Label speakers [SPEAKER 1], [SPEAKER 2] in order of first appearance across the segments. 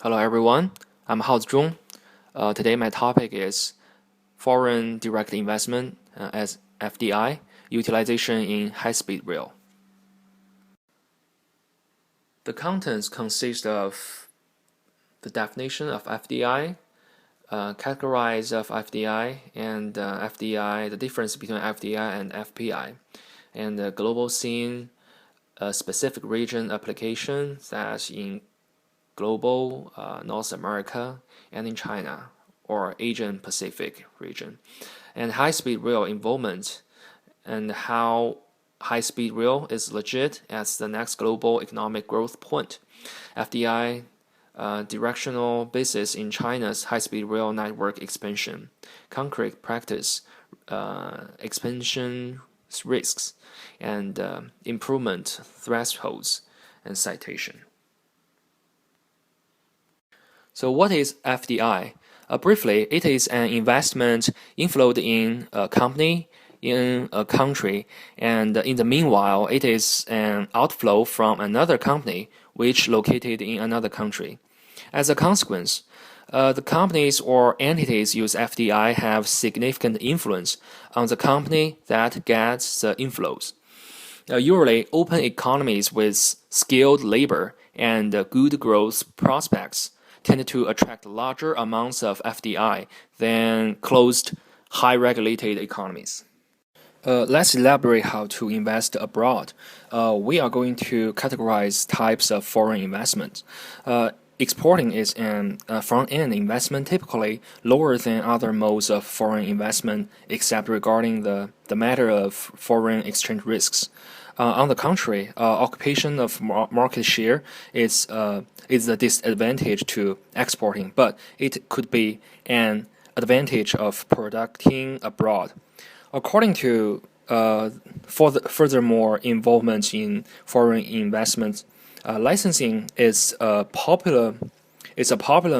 [SPEAKER 1] Hello everyone, I'm Hao Zhong. Today my topic is foreign direct investment as FDI, utilization in high-speed rail. The contents consist of the definition of FDI, categorize of FDI, and FDI, the difference between FDI and FPI, and the global scene, specific region application that's in global, North America, and in China or Asian Pacific region, and high-speed rail involvement, and how high-speed rail is legit as the next global economic growth point. FDI directional basis in China's high-speed rail network expansion, concrete practice, expansion risks, and improvement thresholds, and citation. So what is FDI? Briefly, it is an investment inflowed in a company, in a country, and in the meanwhile, it is an outflow from another company which located in another country. As a consequence, the companies or entities use FDI have significant influence on the company that gets the inflows. Usually, open economies with skilled labor and good growth prospects tend to attract larger amounts of FDI than closed, high-regulated economies. Let's elaborate how to invest abroad. We are going to categorize types of foreign investment. Exporting is an front-end investment, typically lower than other modes of foreign investment, except regarding the matter of foreign exchange risks. On the contrary, occupation of market share is a disadvantage to exporting, but it could be an advantage of producing abroad. According to furthermore involvement in foreign investments, licensing is a popular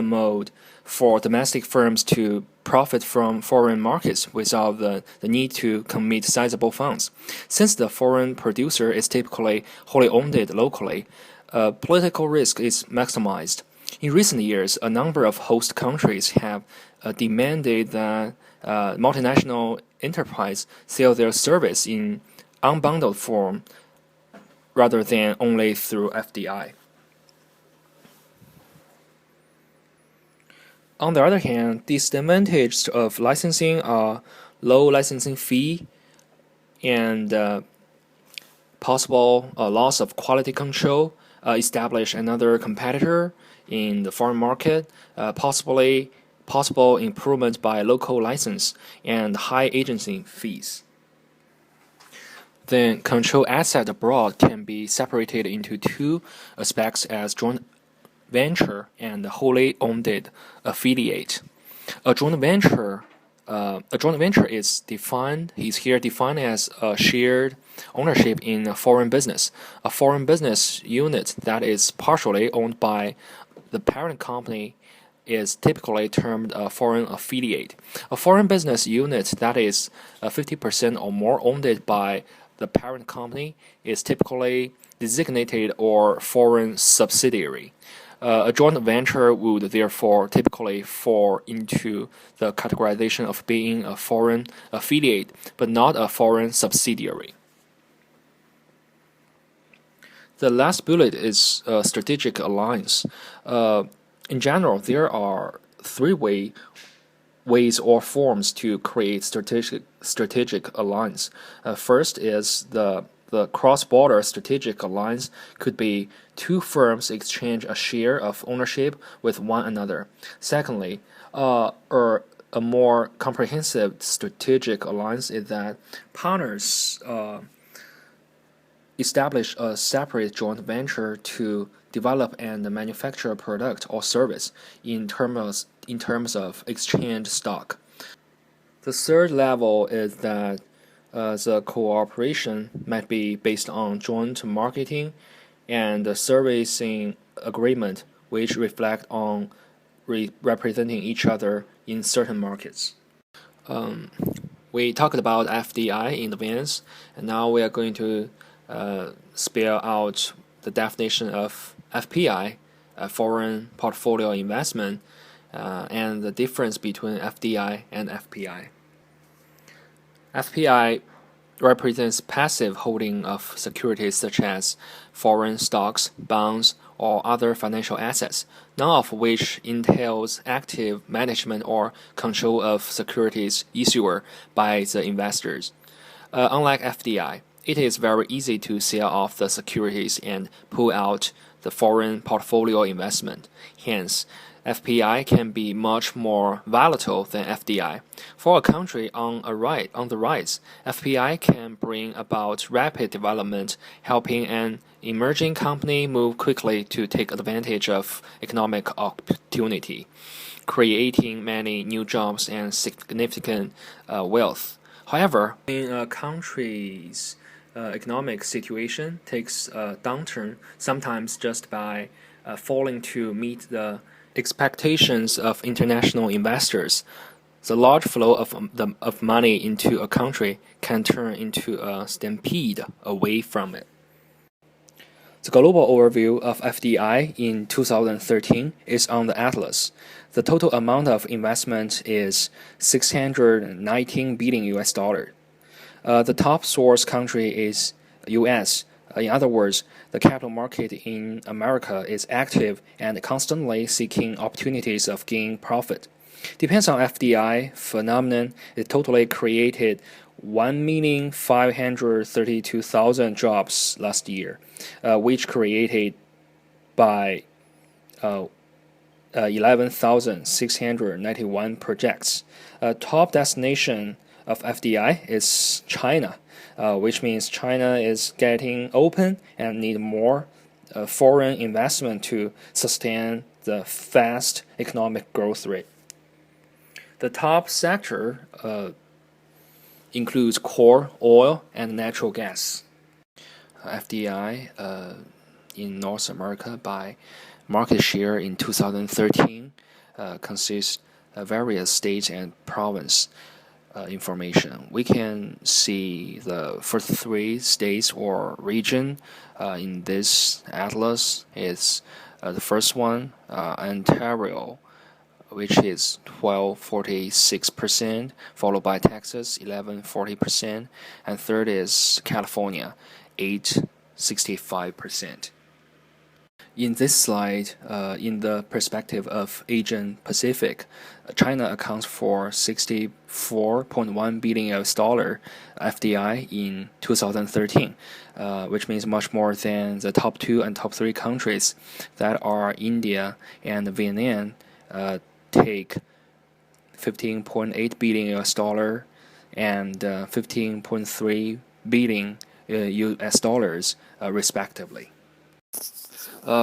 [SPEAKER 1] mode for domestic firms to profit from foreign markets without the need to commit sizable funds. Since the foreign producer is typically wholly owned locally, political risk is maximized. In recent years, a number of host countries have demanded that multinational enterprise sell their service in unbundled form rather than only through FDI. On the other hand, disadvantages of licensing are low licensing fee and possible loss of quality control, establish another competitor in the foreign market, possible improvement by local license, and high agency fees. Then control asset abroad can be separated into two aspects as joint venture and wholly owned affiliate. A joint venture is here defined as a shared ownership in a foreign business. A foreign business unit that is partially owned by the parent company is typically termed a foreign affiliate. A foreign business unit that is 50% or more owned by the parent company is typically designated or foreign subsidiary. A joint venture would therefore typically fall into the categorization of being a foreign affiliate, but not a foreign subsidiary. The last bullet is strategic alliance. In general, there are three ways or forms to create strategic alliance. First is the cross-border strategic alliance could be two firms exchange a share of ownership with one another. Secondly, a more comprehensive strategic alliance is that partners establish a separate joint venture to develop and manufacture a product or service in terms of exchange stock. The third level is that the cooperation might be based on joint marketing and servicing agreement, which reflect on representing each other in certain markets. We talked about FDI in advance, and now we are going to spell out the definition of FPI foreign portfolio investment, and the difference between FDI and FPI. FPI represents passive holding of securities such as foreign stocks, bonds, or other financial assets, none of which entails active management or control of securities issuer by the investors. Unlike FDI, it is very easy to sell off the securities and pull out the foreign portfolio investment. Hence, FPI can be much more volatile than FDI. For a country on the rise, FPI can bring about rapid development, helping an emerging company move quickly to take advantage of economic opportunity, creating many new jobs and significant wealth. However, when a country's economic situation takes a downturn, sometimes just by failing to meet the expectations of international investors, the large flow of money into a country can turn into a stampede away from it. The global overview of FDI in 2013 is on the atlas. The total amount of investment is 619 billion US dollar. The top source country is US. In other words, the capital market in America is active and constantly seeking opportunities of gaining profit. Depends on FDI phenomenon, it totally created 1,532,000 jobs last year, which created by 11,691 projects. Top destination of FDI is China, which means China is getting open and need more foreign investment to sustain the fast economic growth rate. The top sector includes coal, oil, and natural gas. FDI in North America by market share in 2013 consists of various states and province information. We can see the first three states or region in this atlas is the first one, Ontario, which is 12.46%, followed by Texas 11.40%, and third is California 8.65%. In this slide, in the perspective of Asian Pacific, China accounts for 64.1 billion US dollar FDI in 2013, which means much more than the top 2 and top 3 countries that are India and Vietnam take 15.8 billion US dollar and 15.3 billion US dollars respectively.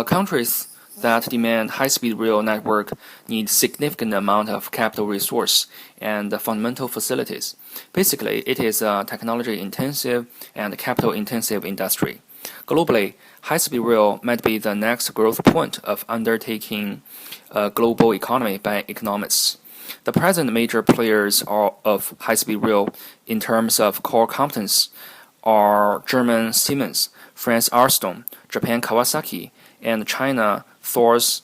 [SPEAKER 1] Countries that demand high-speed rail network need significant amount of capital resource and fundamental facilities. Basically, it is a technology-intensive and capital-intensive industry. Globally, high-speed rail might be the next growth point of undertaking a global economy by economists. The present major players of high-speed rail in terms of core competence are German Siemens, France Alstom, Japan Kawasaki, and China Thor's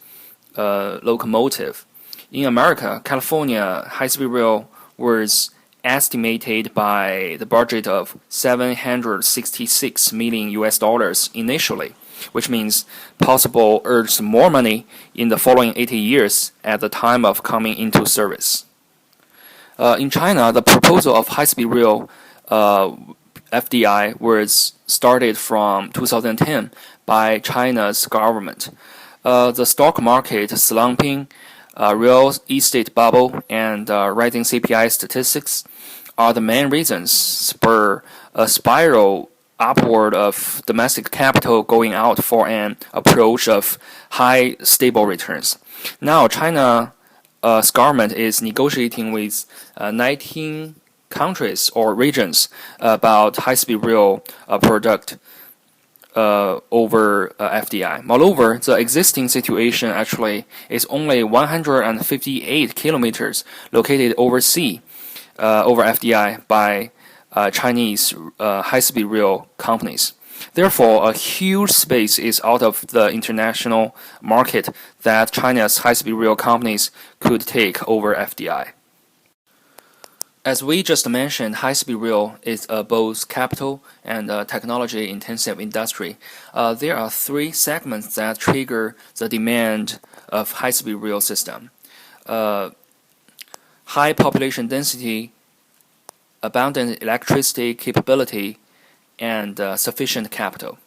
[SPEAKER 1] locomotive. In America, California high-speed rail was estimated by the budget of 766 million US dollars initially, which means possible earns more money in the following 80 years at the time of coming into service. In China, the proposal of high-speed rail FDI was started from 2010 by China's government. The stock market slumping, real estate bubble, and rising CPI statistics are the main reasons spur a spiral upward of domestic capital going out for an approach of high stable returns. Now, China's government is negotiating with 19 countries or regions about high-speed rail product over FDI. Moreover, the existing situation actually is only 158 kilometers located overseas over FDI by Chinese high-speed rail companies. Therefore, a huge space is out of the international market that China's high-speed rail companies could take over FDI. As we just mentioned, high-speed rail is a both capital and technology-intensive industry. There are three segments that trigger the demand of high-speed rail system: high population density, abundant electricity capability, and sufficient capital.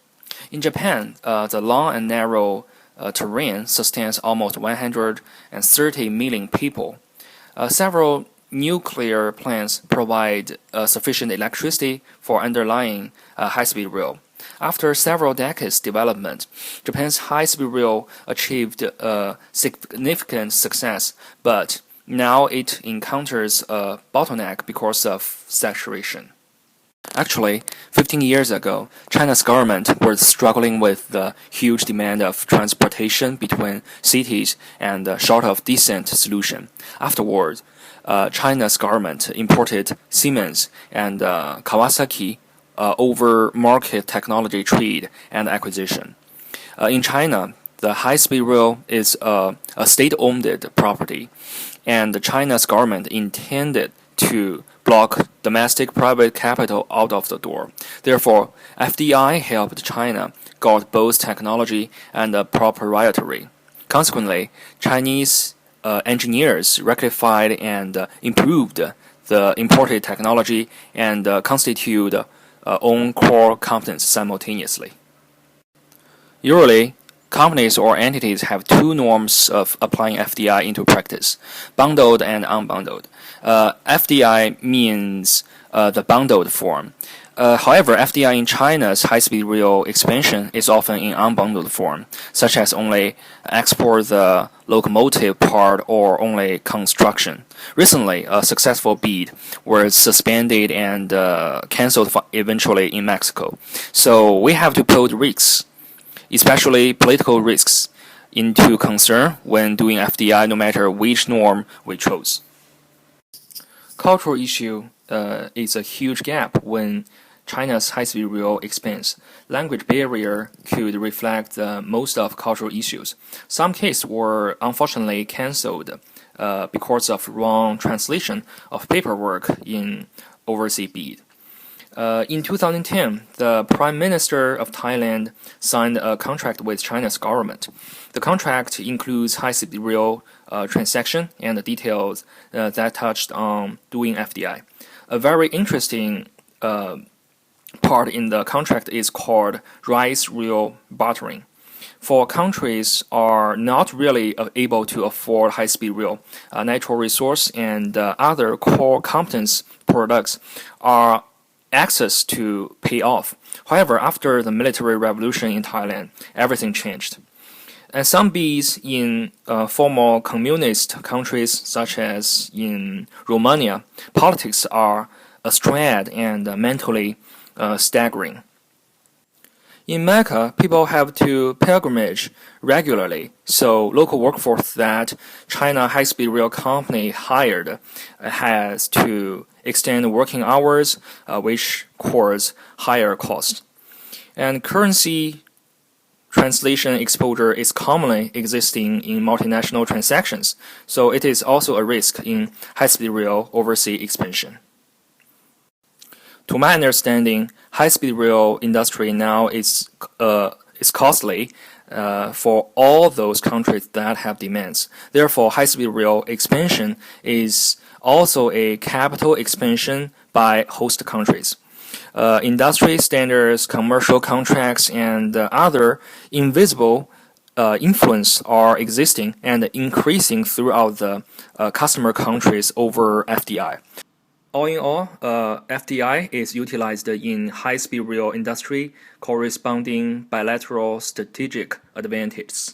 [SPEAKER 1] In Japan, the long and narrow terrain sustains almost 130 million people. Several nuclear plants provide sufficient electricity for underlying high-speed rail. After several decades development, Japan's high-speed rail achieved significant success, but now it encounters a bottleneck because of saturation. Actually, 15 years ago, China's government was struggling with the huge demand of transportation between cities and short of decent solution. Afterwards, China's government imported Siemens and Kawasaki over market technology trade and acquisition. In China, the high-speed rail is a state-owned property, and China's government intended to block domestic private capital out of the door. Therefore, FDI helped China got both technology and proprietary. Consequently, Chinese engineers rectified and improved the imported technology and constitute own core competence simultaneously. Usually, companies or entities have two norms of applying FDI into practice: bundled and unbundled. FDI means the bundled form. However, FDI in China's high-speed rail expansion is often in unbundled form, such as only export the locomotive part or only construction. Recently, a successful bid was suspended and cancelled eventually in Mexico. So we have to put risks, especially political risks, into concern when doing FDI, no matter which norm we chose. Cultural issue is a huge gap when China's high-speed rail expands. Language barrier could reflect most of cultural issues. Some cases were unfortunately cancelled because of wrong translation of paperwork in overseas bid. In 2010, the Prime Minister of Thailand signed a contract with China's government. The contract includes high-speed rail transaction and the details that touched on doing FDI. A very interesting part in the contract is called rice rail bartering. For countries are not really able to afford high-speed rail, natural resource and other core competence products are access to pay off. However, after the military revolution in Thailand, everything changed. And some bids in former communist countries, such as in Romania, politics are abstract and mentally staggering. In Mecca, people have to pilgrimage regularly, so local workforce that China high-speed rail company hired has to extend working hours, which cause higher cost. And currency translation exposure is commonly existing in multinational transactions, so it is also a risk in high-speed rail overseas expansion. To my understanding, high-speed rail industry now is costly for all those countries that have demands. Therefore, high-speed rail expansion is also a capital expansion by host countries. Industry standards, commercial contracts, and other invisible influence are existing and increasing throughout the customer countries over FDI. All in all, FDI is utilized in high-speed rail industry corresponding bilateral strategic advantages.